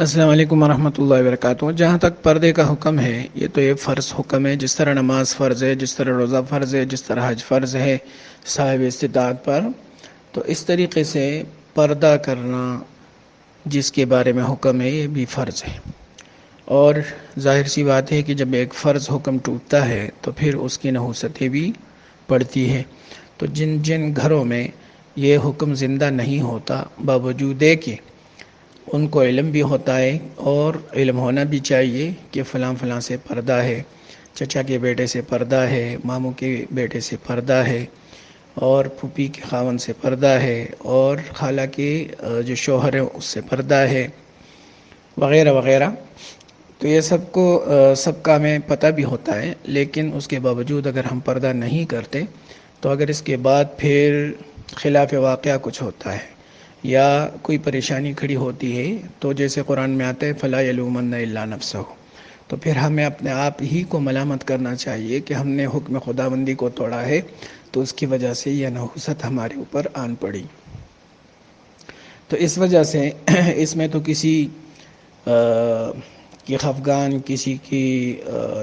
السلام علیکم ورحمۃ اللہ وبرکاتہ۔ جہاں تک پردے کا حکم ہے، یہ تو ایک فرض حکم ہے، جس طرح نماز فرض ہے، جس طرح روزہ فرض ہے، جس طرح حج فرض ہے صاحب استطاعت پر، تو اس طریقے سے پردہ کرنا جس کے بارے میں حکم ہے یہ بھی فرض ہے۔ اور ظاہر سی بات ہے کہ جب ایک فرض حکم ٹوٹتا ہے تو پھر اس کی نحوستیں بھی پڑتی ہے۔ تو جن جن گھروں میں یہ حکم زندہ نہیں ہوتا، باوجود کہ ان کو علم بھی ہوتا ہے اور علم ہونا بھی چاہیے کہ فلاں فلاں سے پردہ ہے، چچا کے بیٹے سے پردہ ہے، ماموں کے بیٹے سے پردہ ہے، اور پھوپھی کے خاوند سے پردہ ہے، اور خالہ کے جو شوہر ہے اس سے پردہ ہے، وغیرہ وغیرہ۔ تو یہ سب کا ہمیں پتہ بھی ہوتا ہے، لیکن اس کے باوجود اگر ہم پردہ نہیں کرتے تو اگر اس کے بعد پھر خلاف واقعہ کچھ ہوتا ہے یا کوئی پریشانی کھڑی ہوتی ہے تو جیسے قرآن میں آتا ہے فَلَا يَلُومَنَّ إِلَّا نَفْسَهُ، تو پھر ہمیں اپنے آپ ہی کو ملامت کرنا چاہیے کہ ہم نے حکم خداوندی کو توڑا ہے، تو اس کی وجہ سے یہ نحوست ہمارے اوپر آن پڑی۔ تو اس وجہ سے اس میں تو کسی کی خفگان، کسی کی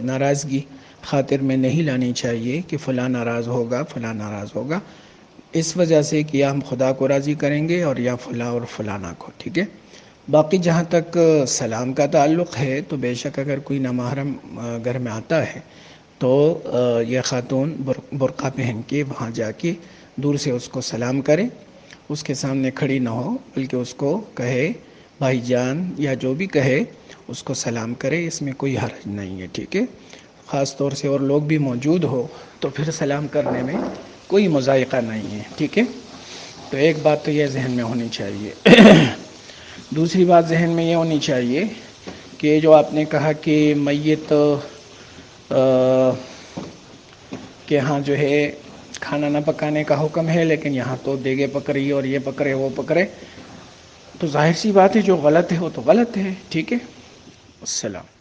ناراضگی خاطر میں نہیں لانی چاہیے کہ فلاں ناراض ہوگا، فلاں ناراض ہوگا، اس وجہ سے کہ ہم خدا کو راضی کریں گے اور یا فلاں اور فلانا کو، ٹھیک ہے۔ باقی جہاں تک سلام کا تعلق ہے تو بے شک اگر کوئی نامحرم گھر میں آتا ہے تو یہ خاتون برقع پہن کے وہاں جا کے دور سے اس کو سلام کرے، اس کے سامنے کھڑی نہ ہو بلکہ اس کو کہے بھائی جان یا جو بھی کہے اس کو سلام کرے، اس میں کوئی حرج نہیں ہے، ٹھیک ہے۔ خاص طور سے اور لوگ بھی موجود ہو تو پھر سلام کرنے میں کوئی مضائقہ نہیں ہے، ٹھیک ہے۔ تو ایک بات تو یہ ذہن میں ہونی چاہیے۔ دوسری بات ذہن میں یہ ہونی چاہیے کہ جو آپ نے کہا کہ میت کہ ہاں جو ہے کھانا نہ پکانے کا حکم ہے، لیکن یہاں تو دیگے پک رہی ہے اور یہ پکڑے وہ پکڑے، تو ظاہر سی بات ہے جو غلط ہے وہ تو غلط ہے، ٹھیک ہے۔ السلام۔